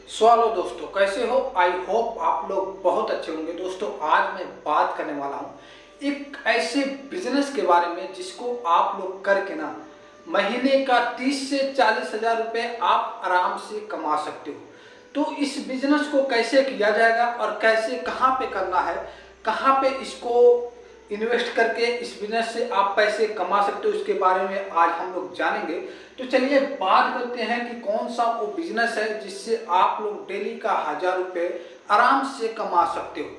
Hello दोस्तों, कैसे हो? आई होप आप लोग बहुत अच्छे होंगे। दोस्तों, आज मैं बात करने वाला हूँ एक ऐसे बिजनेस के बारे में जिसको आप लोग करके ना महीने का 30 से 40 हजार रुपये आप आराम से कमा सकते हो। तो इस बिजनेस को कैसे किया जाएगा और कैसे कहाँ पे करना है, कहाँ पे इसको इन्वेस्ट करके इस बिजनेस से आप पैसे कमा सकते हो, उसके बारे में आज हम लोग जानेंगे। तो चलिए बात करते हैं कि कौन सा वो बिजनेस है जिससे आप लोग डेली का 1000 रुपये आराम से कमा सकते हो।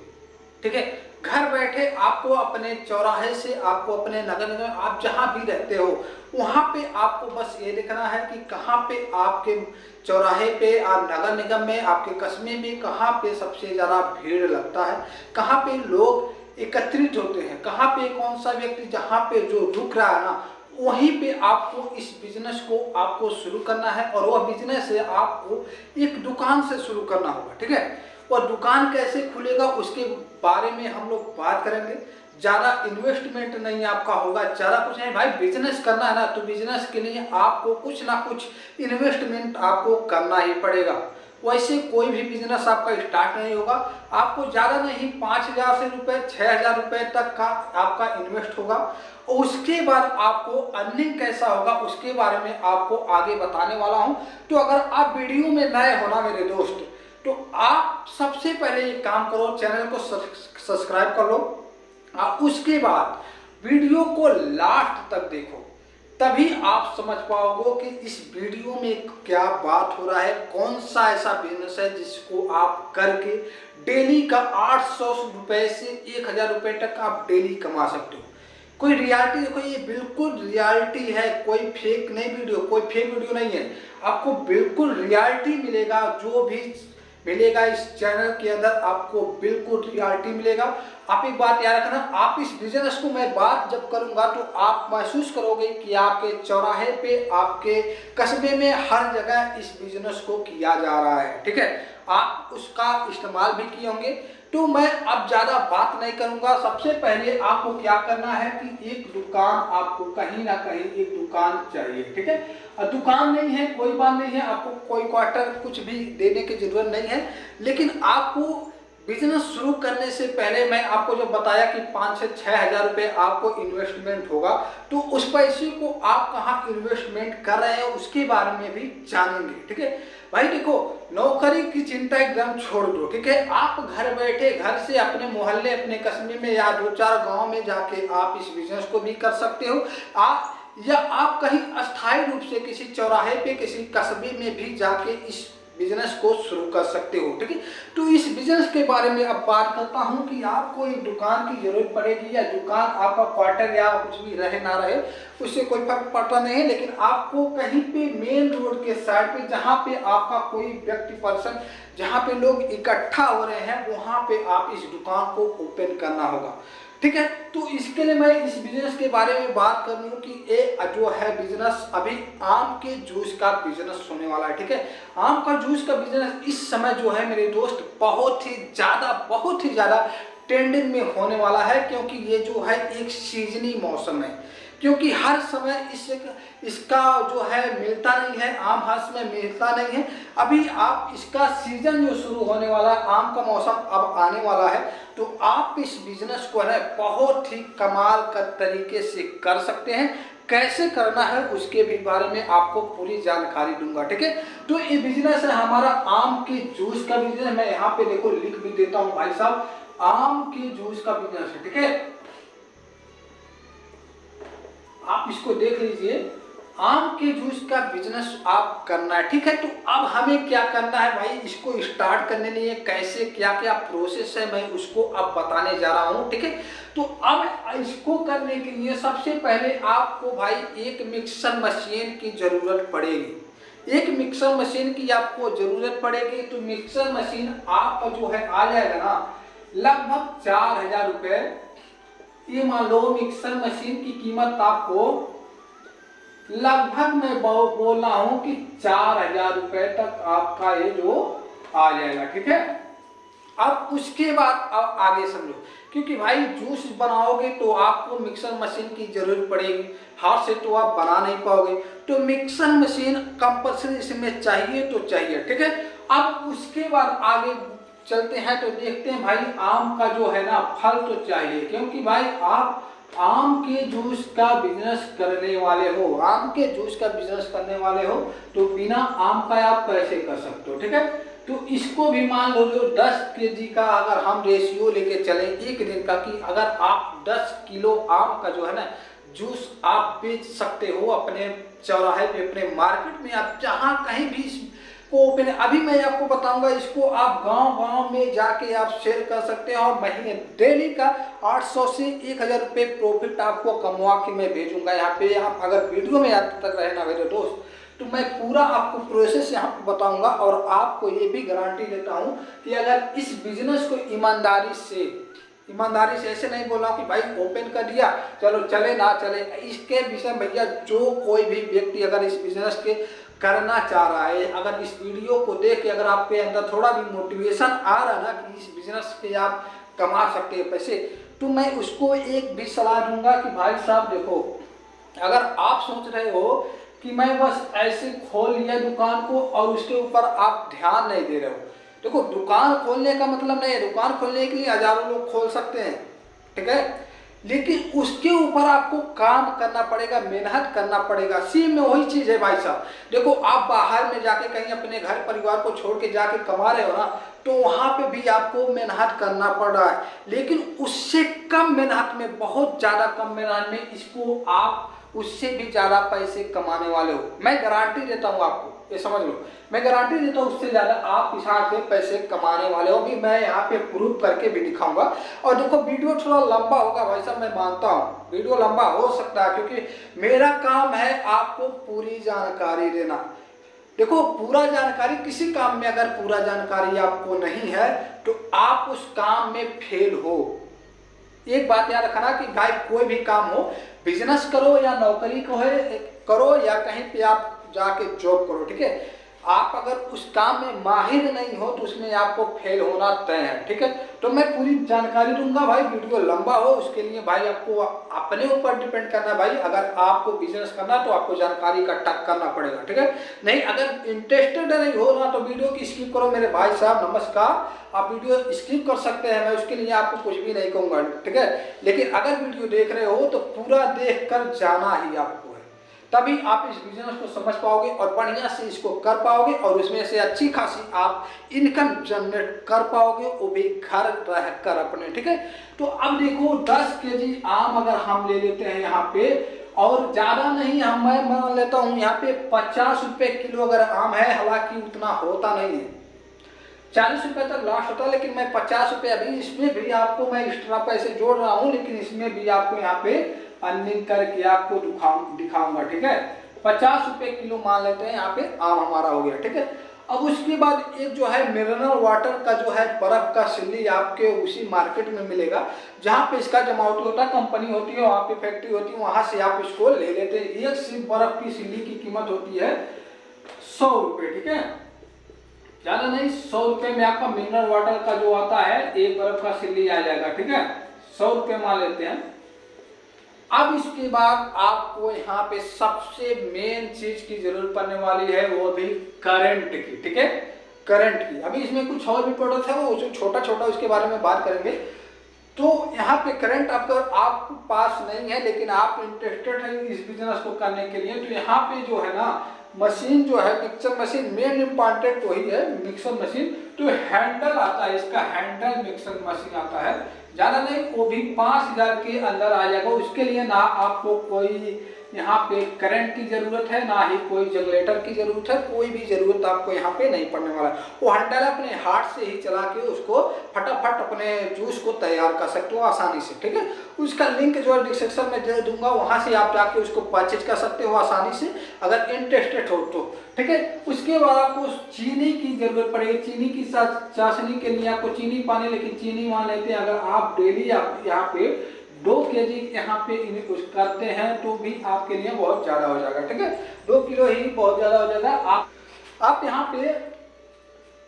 ठीक है, घर बैठे आपको अपने चौराहे से, आपको अपने नगर निगम, आप जहां भी रहते हो वहां पे आपको बस ये देखना है कि कहां पे आपके चौराहे पे और नगर निगम में, आपके कस्बे में कहां पे सबसे ज्यादा भीड़ लगता है, कहां पे लोग एकत्रित होते हैं, कहां पे कौन सा व्यक्ति जहां पे जो रुक रहा है ना, वहीं पे आपको इस बिजनेस को आपको शुरू करना है। और वह बिजनेस है आपको एक दुकान से शुरू करना होगा। ठीक है, और दुकान कैसे खुलेगा उसके बारे में हम लोग बात करेंगे। ज़्यादा इन्वेस्टमेंट नहीं आपका होगा, ज़्यादा कुछ नहीं। भाई बिजनेस करना है ना, तो बिजनेस के लिए आपको कुछ ना कुछ इन्वेस्टमेंट आपको करना ही पड़ेगा। वैसे कोई भी बिजनेस आपका स्टार्ट नहीं होगा। आपको ज़्यादा नहीं 5000 से रुपये 6000 रुपये तक का आपका इन्वेस्ट होगा। और उसके बाद आपको अर्निंग कैसा होगा उसके बारे में आपको आगे बताने वाला हूं। तो अगर आप वीडियो में नए हो ना मेरे दोस्त, तो आप सबसे पहले एक काम करो, चैनल को सब्सक्राइब कर लो और उसके बाद वीडियो को लास्ट तक देखो, तभी आप समझ पाओगे कि इस वीडियो में क्या बात हो रहा है, कौन सा ऐसा बिजनेस है जिसको आप करके डेली का 800 रुपए से 1000 रुपए तक आप डेली कमा सकते हो। कोई रियलिटी, देखो ये बिल्कुल रियलिटी है, कोई फेक नहीं वीडियो, कोई फेक वीडियो नहीं है। आपको बिल्कुल रियलिटी मिलेगा, जो भी मिलेगा इस चैनल के अंदर आपको बिल्कुल रियलिटी मिलेगा। आप एक बात याद रखना, आप इस बिजनेस को मैं बात जब करूंगा तो आप महसूस करोगे कि आपके चौराहे पे, आपके कस्बे में हर जगह इस बिजनेस को किया जा रहा है। ठीक है, आप उसका इस्तेमाल भी किए होंगे। तो मैं अब ज्यादा बात नहीं करूंगा। सबसे पहले आपको क्या करना है कि एक दुकान, आपको कहीं ना कहीं एक दुकान चाहिए। ठीक है, दुकान नहीं है कोई बात नहीं है, आपको कोई क्वार्टर कुछ भी देने की जरूरत नहीं है। लेकिन आपको बिजनेस शुरू करने से पहले मैं आपको जो बताया कि 5 से 6 हजार रुपये आपको इन्वेस्टमेंट होगा, तो उस पैसे को आप कहाँ इन्वेस्टमेंट कर रहे हैं उसके बारे में भी जानेंगे। ठीक है भाई, देखो नौकरी की चिंता एकदम छोड़ दो। ठीक है, आप घर बैठे, घर से अपने मोहल्ले, अपने कस्बे में या 2-4 गांव में जाके आप इस बिजनेस को भी कर सकते हो। या आप कहीं अस्थायी रूप से किसी चौराहे पे, किसी कस्बे में भी जाके इस बिजनेस को शुरू कर सकते हो। ठीक है, तो इस बिजनेस के बारे में अब बात करता हूं कि आपको एक दुकान की जरूरत पड़ेगी, या दुकान आपका क्वार्टर या कुछ भी रहे ना रहे उससे कोई फर्क पड़ता नहीं है। लेकिन आपको कहीं पे मेन रोड के साइड पे, जहां पे आपका कोई व्यक्ति पर्सन, जहां पे लोग इकट्ठा हो रहे हैं, वहां पे आप इस दुकान को ओपन करना होगा। ठीक है, तो इसके लिए मैं इस बिजनेस के बारे में बात कर लूँ कि ये जो है बिजनेस अभी आम के जूस का बिजनेस होने वाला है। ठीक है, आम का जूस का बिजनेस इस समय जो है मेरे दोस्त बहुत ही ज़्यादा ट्रेंडिंग में होने वाला है, क्योंकि ये जो है एक सीजनी मौसम है। क्योंकि हर समय इसका जो है मिलता नहीं है, आम हर समय मिलता नहीं है। अभी आप इसका सीजन जो शुरू होने वाला है, आम का मौसम अब आने वाला है, तो आप इस बिजनेस को है बहुत ही कमाल का तरीके से कर सकते हैं। कैसे करना है उसके भी बारे में आपको पूरी जानकारी दूंगा। ठीक है, तो ये बिजनेस है हमारा आम के जूस का बिजनेस। मैं यहाँ पे देखो लिख भी देता हूँ भाई साहब, आम के जूस का बिजनेस है। ठीक है, आप इसको देख लीजिए, आम के जूस का बिजनेस आप करना है। ठीक है, तो अब हमें क्या करना है भाई, इसको स्टार्ट करने के लिए कैसे क्या क्या प्रोसेस है मैं उसको अब बताने जा रहा हूं। ठीक है, तो अब इसको करने के लिए सबसे पहले आपको भाई एक मिक्सर मशीन की जरूरत पड़ेगी। एक मिक्सर मशीन की आपको जरूरत पड़ेगी। तो मिक्सर मशीन आपका जो है आ जाएगा ना लगभग 4000 रुपये। ये मान लो मिक्सर मशीन की कीमत आपको लगभग मैं बोल रहा हूं कि 4000 रुपए तक आपका ये जो आ जाएगा। ठीक है, अब उसके बाद अब आगे समझो, क्योंकि भाई जूस बनाओगे तो आपको मिक्सर मशीन की जरूरत पड़ेगी, हाथ से तो आप बना नहीं पाओगे। तो मिक्सर मशीन कंपल्सरी इसमें चाहिए तो चाहिए। ठीक है, अब उसके बाद आगे चलते हैं तो देखते हैं भाई आम का जो है ना फल तो चाहिए, क्योंकि भाई आप आम के जूस का बिजनेस करने वाले हो, आम के जूस का बिजनेस करने वाले हो तो बिना आम का आप कैसे कर सकते हो, ठीक है। तो इसको भी मान लो जो 10 केजी का अगर हम रेशियो लेके चले एक दिन का, कि अगर आप 10 किलो आम का जो है ना जूस आप बेच सकते हो अपने चौराहे पे, अपने मार्केट में, आप जहाँ कहीं भी को ओपन है। अभी मैं आपको बताऊंगा, इसको आप गांव-गांव में जाके आप सेल कर सकते हैं और महीने डेली का 800 से 1000 रुपये प्रॉफिट आपको कमवा के मैं भेजूंगा यहाँ पे। आप अगर वीडियो में अंत तक रहना मेरे दोस्त, तो मैं पूरा आपको प्रोसेस यहाँ पे बताऊंगा और आपको ये भी गारंटी देता हूँ कि अगर इस बिजनेस को ईमानदारी से ऐसे नहीं बोल रहा हूँ कि भाई ओपन कर दिया चलो चले ना चले, इसके विषय भैया जो कोई भी व्यक्ति अगर इस बिजनेस के करना चाह रहा है, अगर इस वीडियो को देख के अगर आपके अंदर थोड़ा भी मोटिवेशन आ रहा ना कि इस बिजनेस के आप कमा सकते हैं पैसे, तो मैं उसको एक भी सलाह दूंगा कि भाई साहब देखो, अगर आप सोच रहे हो कि मैं बस ऐसे खोल लिया दुकान को और उसके ऊपर आप ध्यान नहीं दे रहे हो, देखो दुकान खोलने का मतलब नहीं है, दुकान खोलने के लिए हजारों लोग खोल सकते हैं, ठीक है, लेकिन उसके ऊपर आपको काम करना पड़ेगा, मेहनत करना पड़ेगा। सेम में वही चीज है भाई साहब। देखो आप बाहर में जाके कहीं अपने घर परिवार को छोड़ के जाके कमा रहे हो ना, तो वहां पे भी आपको मेहनत करना पड़ रहा है, लेकिन उससे कम मेहनत में, बहुत ज्यादा कम मेहनत में इसको आप उससे भी ज्यादा पैसे कमाने वाले हो। मैं गारंटी देता हूँ आपको, ये समझ लो, मैं गारंटी देता हूँ उससे ज्यादा आप हिसाब से पैसे कमाने वाले हो। भी मैं यहाँ पे प्रूफ करके भी दिखाऊंगा। और देखो वीडियो थोड़ा लंबा होगा भाई साहब, मैं मानता हूँ वीडियो लंबा हो सकता है, क्योंकि मेरा काम है आपको पूरी जानकारी देना। देखो पूरा जानकारी, किसी काम में अगर पूरा जानकारी आपको नहीं है तो आप उस काम में फेल हो। एक बात याद रखना कि भाई कोई भी काम हो, बिजनेस करो या नौकरी करो या कहीं पे आप जाके जॉब करो, ठीक है, आप अगर उस काम में माहिर नहीं हो तो उसमें आपको फेल होना तय है, ठीक है। तो मैं पूरी जानकारी दूंगा भाई, वीडियो लंबा हो उसके लिए भाई आपको अपने ऊपर डिपेंड करना है भाई। अगर आपको बिजनेस करना है तो आपको जानकारी इकट्ठा करना पड़ेगा, ठीक है। नहीं अगर इंटरेस्टेड नहीं हो ना तो वीडियो की स्किप करो मेरे भाई साहब, नमस्कार, आप वीडियो स्किप कर सकते हैं, मैं उसके लिए आपको कुछ भी नहीं कहूँगा, ठीक है। लेकिन अगर वीडियो देख रहे हो तो पूरा देख कर जाना ही आपको है, तभी आप इस बिजनेस को समझ पाओगे और बढ़िया से इसको कर पाओगे और उसमें से अच्छी खासी आप इनकम जनरेट कर पाओगे, वो भी घर रह कर अपने, ठीक है। तो अब देखो 10 केजी आम अगर हम ले लेते हैं यहाँ पे, और ज्यादा नहीं, हम मैं मान लेता हूँ यहाँ पे 50 रुपए किलो अगर आम है, हालांकि उतना होता नहीं है, 40 रुपए तक लास्ट होता है, लेकिन मैं 50 रुपए अभी इसमें भी आपको मैं एक्स्ट्रा पैसे जोड़ रहा हूँ, लेकिन इसमें भी आपको यहाँ पे अर्निंग करके आपको दिखाऊंगा, ठीक है। 50 रुपए किलो मान लेते हैं यहाँ पे आम हमारा हो गया, ठीक है। अब उसके बाद एक जो है मिनरल वाटर का जो है बर्फ का सिल्ली आपके उसी मार्केट में मिलेगा जहाँ पे इसका जमावटी होता है, कंपनी होती है वहाँ पे, फैक्ट्री होती है, वहां से आप इसको ले लेते हैं। एक सिर्फ बर्फ की सिल्ली की कीमत होती है 100 रुपए, ठीक है, ज्यादा नहीं, 100 रुपए में आपका मिनरल वाटर का जो आता है एक बर्फ का सिल्ली आ जाएगा, ठीक है, 100 रुपए मान लेते हैं। अब इसके बाद आपको यहाँ पे सबसे मेन चीज की जरूरत पड़ने वाली है, वो भी करंट की, ठीक है, करंट की। अभी इसमें कुछ और भी प्रोडक्ट है, वो जो छोटा छोटा उसके बारे में बात करेंगे। तो यहाँ पे करंट आपके पास नहीं है, लेकिन आप इंटरेस्टेड हैं इस बिजनेस को करने के लिए, तो यहाँ पे जो है ना मशीन जो है मिक्सर मशीन, मेन इम्पॉर्टेंट वही है मिक्सर मशीन। तो हैंडल आता है इसका, हैंडल मिक्सर मशीन आता है, ज्यादा नहीं, वो भी 5000 के अंदर आ जाएगा। उसके लिए ना आपको कोई यहाँ पे करंट की जरूरत है, ना ही कोई जनरेटर की जरूरत है, कोई भी जरूरत आपको यहाँ पे नहीं पड़ने वाला है। वो हैंडल अपने हाथ से ही चला के उसको फटाफट अपने जूस को तैयार कर सकते हो आसानी से, ठीक है। उसका लिंक जो है डिस्क्रिप्शन में दे दूंगा, वहां से आप जाके उसको परचेज कर सकते हो आसानी से अगर इंटरेस्टेड हो तो, ठीक है। उसके बाद आपको चीनी की जरूरत पड़ेगी, चीनी की चाशनी के लिए आपको चीनी पानी, लेकिन चीनी मान लेते हैं अगर आप डेली आप यहाँ पे 2 केजी यहाँ पे करते हैं तो भी आपके लिए बहुत ज्यादा हो जाएगा, ठीक है, 2 किलो ही बहुत ज्यादा हो जाएगा। आप यहाँ पे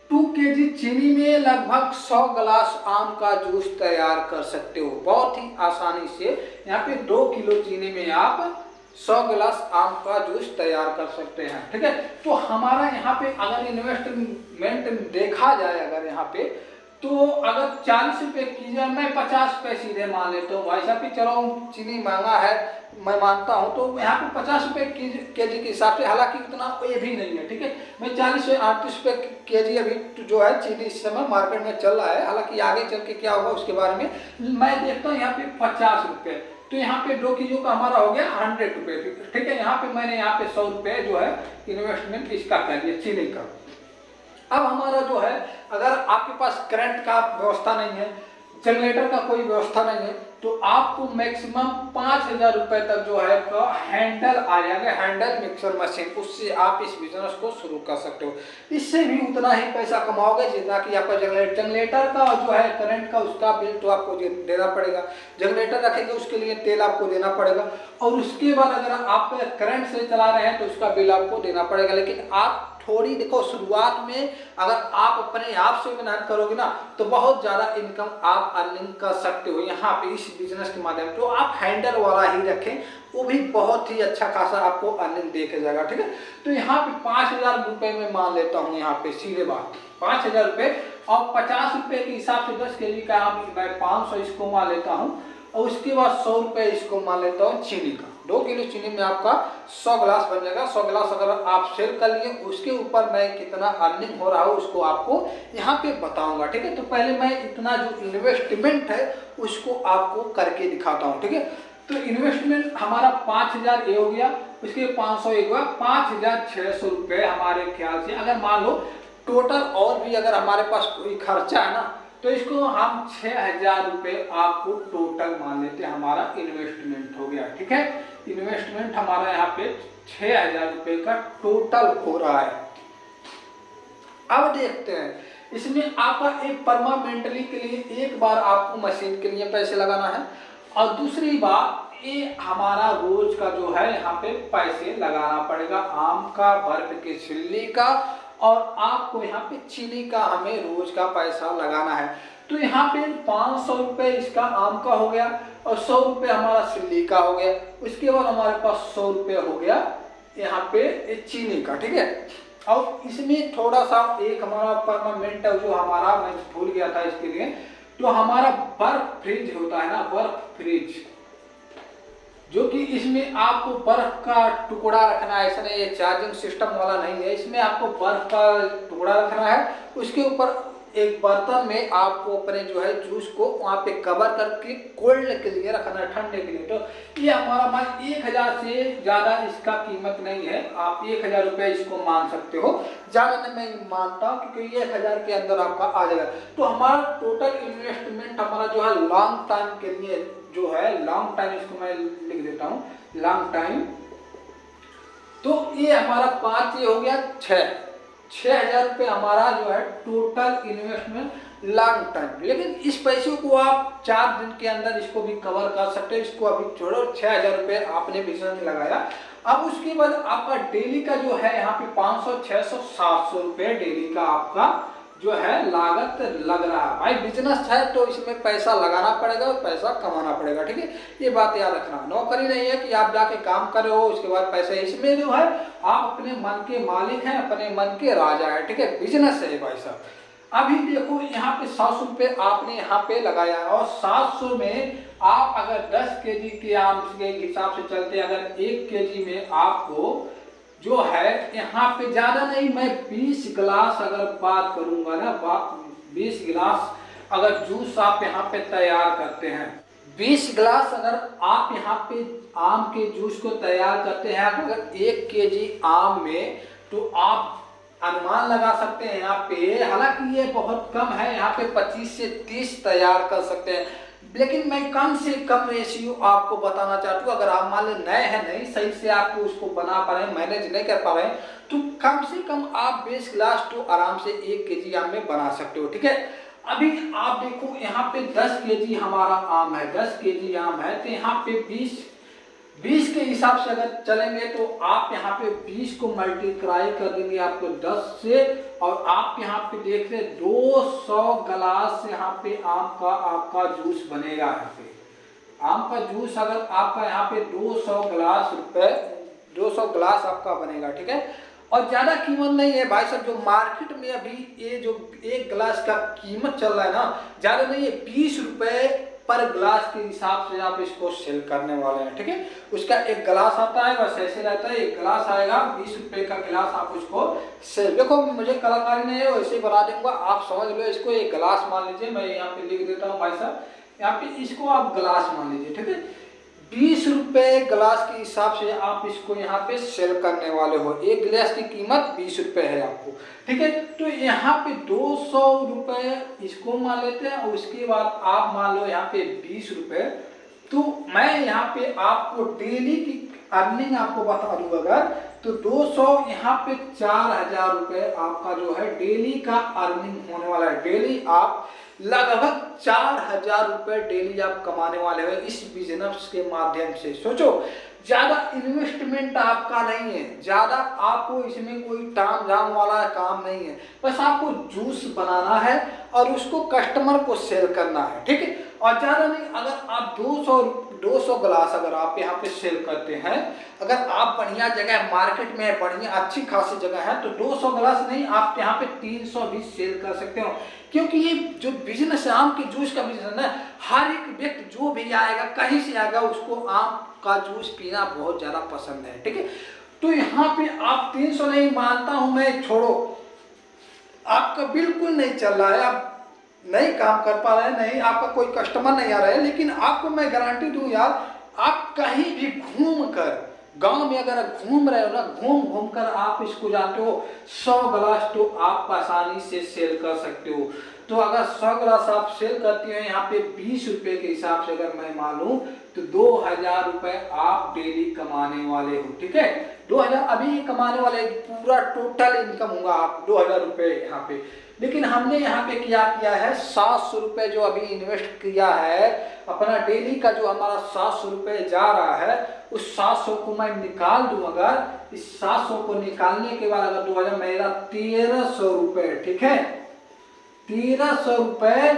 2 केजी चीनी में लगभग 100 गिलास आम का जूस तैयार कर सकते हो बहुत ही आसानी से। यहाँ पे 2 किलो चीनी में आप 100 गिलास आम का जूस तैयार कर सकते हैं। ठीक है, तो हमारा यहाँ पे अगर इन्वेस्टमेंट देखा जाए, अगर यहाँ पे तो अगर 40 रुपये की जाए, मैं 50 रुपये सीधे मान लेता हूँ भाई साहब, चलो चीनी महंगा है मैं मानता हूँ, तो यहाँ पे 50 रुपये के जी के हिसाब से, हालांकि इतना ये भी नहीं है। ठीक है, मैं 40 से 38 रुपये के जी अभी जो है चीनी इस समय मार्केट में चल रहा है, हालांकि आगे चल के क्या होगा उसके बारे में मैं देखता हूँ। यहाँ पे 50 रुपये, तो यहाँ पे 2 किलो का हमारा हो गया 100 रुपये। ठीक है, यहाँ पे मैंने यहाँ पे 100 रुपये जो है इन्वेस्टमेंट इसका कर दिया, चीनी का। अब हमारा जो है, अगर आपके पास करंट का व्यवस्था नहीं है, जनरेटर का कोई व्यवस्था नहीं है, तो आपको मैक्सिमम 5000 रुपये तक जो है का हैंडल आ जाएगा, हैंडल मिक्सर मशीन, उससे आप इस बिजनेस को शुरू कर सकते हो। इससे भी उतना ही पैसा कमाओगे जितना कि आपका जनरेटर का जो है करंट का उसका बिल तो आपको देना पड़ेगा, जनरेटर रखेंगे उसके लिए तेल आपको देना पड़ेगा, और उसके बाद अगर आप करंट से चला रहे हैं तो उसका बिल आपको देना पड़ेगा। लेकिन आप थोड़ी देखो, शुरुआत में अगर आप अपने आप से मेहनत करोगे ना तो बहुत ज़्यादा इनकम आप अर्निंग कर सकते हो यहाँ पे इस बिजनेस के माध्यम से। तो आप हैंडल वाला ही रखें, वो भी बहुत ही अच्छा खासा आपको अर्निंग दे के जाएगा। ठीक है, तो यहाँ पे 5000 रुपये में मान लेता हूँ, यहाँ पे सीधे बात 5000 रुपये, और 50 रुपये के हिसाब से 10 केजी का मैं 500 इसको मान लेता हूँ, और उसके बाद 100 रुपये इसको मान लेता हूँ चीनी का। 2 किलो चीनी में आपका 100 गिलास बन जाएगा। 100 गिलास अगर आप सेल कर लिए, उसके ऊपर मैं कितना अर्निंग हो रहा है उसको आपको यहाँ पे बताऊंगा। ठीक है, तो पहले मैं इतना जो इन्वेस्टमेंट है उसको आपको करके दिखाता हूँ। ठीक है, तो इन्वेस्टमेंट हमारा 5000 ये हो गया, उसके 500 एक हुआ, 5600 रुपये हमारे ख्याल से। अगर मान लो टोटल और भी अगर हमारे पास कोई खर्चा है ना, तो इसको हम 6000 रुपये आपको टोटल मान लेते हैं, हमारा इन्वेस्टमेंट हो गया। ठीक है, इन्वेस्टमेंट हमारा यहाँ पे 6000 रुपये का टोटल हो रहा है। अब देखते हैं इसमें आपका एक परमानेंटली के लिए एक बार आपको मशीन के लिए पैसे लगाना है, और दूसरी बात ये हमारा रोज का जो है यहाँ पे पैसे लगाना पड़ेगा, आम का, बर्फ की छिल्ली का, और आपको यहाँ पे चीनी का हमें रोज का पैसा लगाना है। तो यहाँ पे 500 रुपये इसका आम का हो गया, और 100 रुपये हमारा सिल्ली का हो गया, उसके बाद हमारे पास 100 रुपये हो गया यहाँ पे चीनी का। ठीक है, और इसमें थोड़ा सा एक हमारा परमानेंट है जो हमारा, मैं भूल गया था इसके लिए, तो हमारा बर्फ फ्रिज होता है ना, बर्फ फ्रिज, जो कि इसमें आपको बर्फ का टुकड़ा रखना है। ऐसा नहीं है चार्जिंग सिस्टम वाला नहीं है, इसमें आपको बर्फ का टुकड़ा रखना है, उसके ऊपर एक बर्तन में आपको अपने जो है जूस को वहाँ पे कवर करके कोल्ड के लिए रखना है, ठंडे के लिए। तो ये हमारा मान 1000 से ज़्यादा इसका कीमत नहीं है, आप 1000 रुपये इसको मान सकते हो, ज़्यादा नहीं मैं मानता हूँ क्योंकि 1000 के अंदर आपका आ जाएगा। तो हमारा टोटल इन्वेस्टमेंट हमारा जो है लॉन्ग टाइम के लिए जो है, लॉन्ग टाइम इसको मैं लिख देता हूँ, लॉन्ग टाइम, तो ये हमारा 5 ये हो गया 6000 रुपये हमारा जो है टोटल इन्वेस्टमेंट लॉन्ग टाइम। लेकिन इस पैसे को आप 4 दिन के अंदर इसको भी कवर कर सकते हो, इसको अभी छोड़ो। 6000 रुपये आपने बिजनेस में लगाया, अब उसके बाद आपका डेली का जो है यहाँ पे 500, 600, 700 रुपये डेली का आपका जो है लागत लग रहा है। भाई बिजनेस है तो इसमें पैसा लगाना पड़ेगा और पैसा कमाना पड़ेगा। ठीक है, ये बात याद रखना, नौकरी नहीं है कि आप जाके काम कर रहे हो उसके बाद पैसे, इसमें जो है आप अपने मन के मालिक हैं, अपने मन के राजा है। ठीक है, बिजनेस है भाई साहब। अभी देखो यहाँ पे 700 रुपये आपने यहाँ पे लगाया, और 700 में आप अगर 10 केजी के आम के हिसाब से चलते, अगर 1 केजी में आपको जो है यहाँ पे ज़्यादा नहीं, मैं 20 गिलास अगर बात करूँगा ना, 20 गिलास अगर जूस आप यहाँ पे तैयार करते हैं, 20 गिलास अगर आप यहाँ पे आम के जूस को तैयार करते हैं अगर 1 केजी आम में, तो आप अनुमान लगा सकते हैं यहाँ पे, हालांकि ये बहुत कम है, यहाँ पे 25 से 30 तैयार कर सकते हैं, लेकिन मैं कम से कम रेशियो आपको बताना चाहता हूँ। अगर आप मान लें नए हैं, नहीं सही से आपको उसको बना पा रहे हैं, मैनेज नहीं कर पा रहे हैं, तो कम से कम आप 20 गिलास तो आराम से 1 केजी आम में बना सकते हो। ठीक है, अभी आप देखो यहाँ पे 10 केजी हमारा आम है, 10 केजी आम है, तो यहाँ पे 20 के हिसाब से अगर चलेंगे तो आप यहाँ पे 20 को मल्टीप्लाई कर देंगे आपको 10 से, और आप यहाँ पे देख रहे 200 गिलास यहाँ पे आम का आपका जूस बनेगा यहाँ पे। आम का जूस अगर आपका यहाँ पे 200 ग्लास आपका बनेगा, ठीक है। और ज़्यादा कीमत नहीं है भाई साहब, जो मार्केट में अभी ये जो एक गिलास का कीमत चल रहा है ना, ज़्यादा नहीं है, 20 रुपये पर गिलास के हिसाब से आप इसको सेल करने वाले हैं, ठीक है। उसका एक गिलास आता है, बस ऐसे रहता है, एक गिलास आएगा 20 रुपये का गिलास, आप उसको सेल, देखो मुझे कलाकारी नहीं है, वैसे ही बना दूंगा, आप समझ लो इसको। एक गिलास मान लीजिए, मैं यहाँ पे लिख देता हूँ भाई साहब, यहाँ पे इसको आप गिलास मान लीजिए, ठीक है। 20 रुपये गिलास के हिसाब से आप इसको यहाँ पे सेल करने वाले हो। एक गिलास की कीमत 20 रुपये है आपको, ठीक है। तो यहाँ पे 200 रुपये इसको मान लेते हैं, और उसके बाद आप मान लो यहाँ पे 20 रुपये। तो मैं यहाँ पे आपको डेली की अर्निंग आपको बता दूँ, अगर तो 200 यहाँ पे 4000 रुपये आपका जो है डेली का अर्निंग होने वाला है। डेली आप लगभग 4000 रुपये डेली आप कमाने वाले हो इस बिजनेस के माध्यम से। सोचो, ज़्यादा इन्वेस्टमेंट आपका नहीं है, ज़्यादा आपको इसमें कोई ताम झाम वाला काम नहीं है, बस आपको जूस बनाना है और उसको कस्टमर को सेल करना है, ठीक है। और ज़्यादा नहीं, अगर आप 200 गिलास अगर आप यहाँ पे सेल करते हैं, अगर आप बढ़िया जगह मार्केट में बढ़िया अच्छी खासी जगह है, तो 200 गिलास नहीं, आप यहाँ पे 300 भी सेल कर सकते हो। क्योंकि ये जो बिजनेस है, आम के जूस का बिजनेस है, हर एक व्यक्ति जो भी आएगा, कहीं से आएगा, उसको आम का जूस पीना बहुत ज़्यादा पसंद है, ठीक है। तो यहाँ पे आप 300 नहीं, मानता हूँ मैं, छोड़ो, आपका बिल्कुल नहीं चल रहा है, आप नहीं काम कर पा रहे हैं, नहीं आपका कोई कस्टमर नहीं आ रहा है, लेकिन आपको मैं गारंटी दूं यार, आप कहीं भी घूम कर, गांव में अगर घूम रहे हो ना, घूम कर आप इसको जाते हो, 100 गिलास तो आप आसानी से सेल कर सकते हो। तो अगर 100 गिलास आप सेल करते हो यहाँ पे 20 रुपये के हिसाब से अगर मैं मानूं, तो 2000 रुपये आप डेली कमाने वाले हो, ठीक है। 2000 अभी कमाने वाले, पूरा टोटल इनकम होगा आप 2000 रुपये यहाँ पे। लेकिन हमने यहाँ पे क्या किया है, 700 रुपये जो अभी इन्वेस्ट किया है, अपना डेली का जो हमारा 700 रुपये जा रहा है, उस 700 को मैं निकाल दूं, अगर इस 700 को निकालने के बाद अगर 2000, मेरा 1300 रुपये, ठीक है, 1300 रुपये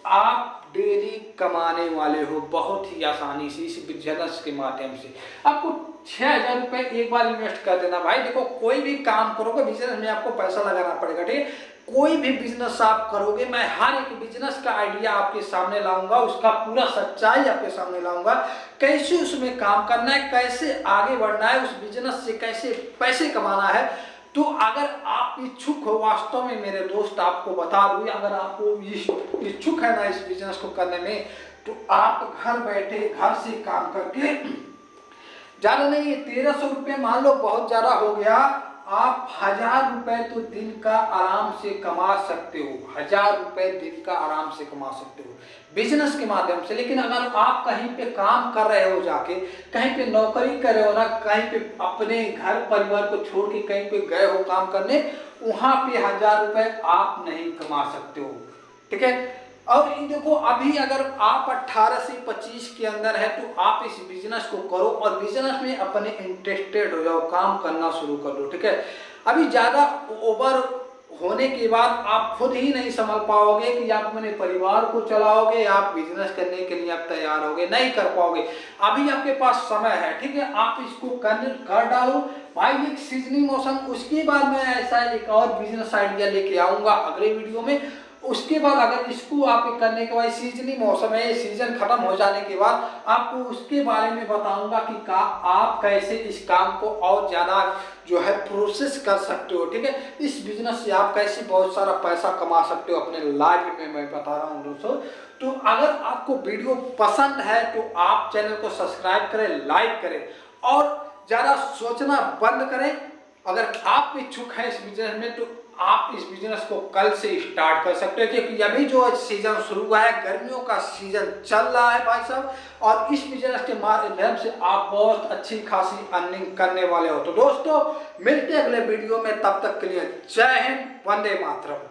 आप डेली कमाने वाले हो बहुत ही आसानी से इस बिजनेस के माध्यम से। आपको 6000 रुपये एक बार इन्वेस्ट कर देना। भाई देखो, कोई भी काम करोगे बिजनेस में आपको पैसा लगाना पड़ेगा, ठीक है। कोई भी बिजनेस आप करोगे, मैं हर एक बिजनेस का आइडिया आपके सामने लाऊंगा, उसका पूरा सच्चाई आपके सामने लाऊंगा, कैसे उसमें काम करना है, कैसे आगे बढ़ना है, उस बिजनेस से कैसे पैसे कमाना है। तो अगर आप इच्छुक हो, वास्तव में मेरे दोस्त आपको बता दूं, अगर आपको इच्छुक है ना इस बिजनेस को करने में, तो आप घर बैठे, घर से काम करके, ज़्यादा नहीं, 1300 रुपये मान लो बहुत ज़्यादा हो गया, आप 1000 रुपये तो दिन का आराम से कमा सकते हो, 1000 रुपये दिन का आराम से कमा सकते हो बिजनेस के माध्यम से। लेकिन अगर आप कहीं पे काम कर रहे हो, जाके कहीं पे नौकरी कर रहे हो ना, कहीं पे अपने घर परिवार को छोड़ के कहीं पे गए हो काम करने, वहाँ पे 1000 रुपये आप नहीं कमा सकते हो, ठीक है। और ये देखो, अभी अगर आप 18 से 25 के अंदर है, तो आप इस बिजनेस को करो और बिजनेस में अपने इंटरेस्टेड हो जाओ, काम करना शुरू कर दो, ठीक है। अभी ज़्यादा ओवर होने के बाद आप खुद ही नहीं संभल पाओगे कि आप अपने परिवार को चलाओगे, आप बिजनेस करने के लिए आप तैयार होगे, नहीं कर पाओगे। अभी आपके पास समय है, ठीक है, आप इसको कर डालो भाई। एक सीजनी मौसम, उसके बाद मैं ऐसा एक और बिजनेस आइडिया लेके आऊँगा अगले वीडियो में। उसके बाद अगर इसको आप करने के बाद, सीजनी मौसम है, सीजन खत्म हो जाने के बाद आपको उसके बारे में बताऊंगा कि आप कैसे इस काम को और ज़्यादा जो है प्रोसेस कर सकते हो, ठीक है। इस बिजनेस से आप कैसे बहुत सारा पैसा कमा सकते हो अपने लाइफ में, मैं बता रहा हूँ दोस्तों। तो अगर आपको वीडियो पसंद है तो आप चैनल को सब्सक्राइब करें, लाइक करें और ज़्यादा सोचना बंद करें। अगर आप इच्छुक हैं इस बिजनेस में, तो आप इस बिजनेस को कल से स्टार्ट कर सकते हो, क्योंकि अभी जो सीजन शुरू हुआ है, गर्मियों का सीजन चल रहा है भाई साहब, और इस बिजनेस के माध्यम से आप बहुत अच्छी खासी अर्निंग करने वाले हो। तो दोस्तों, मिलते हैं अगले वीडियो में, तब तक के लिए जय हिंद, वंदे मातरम।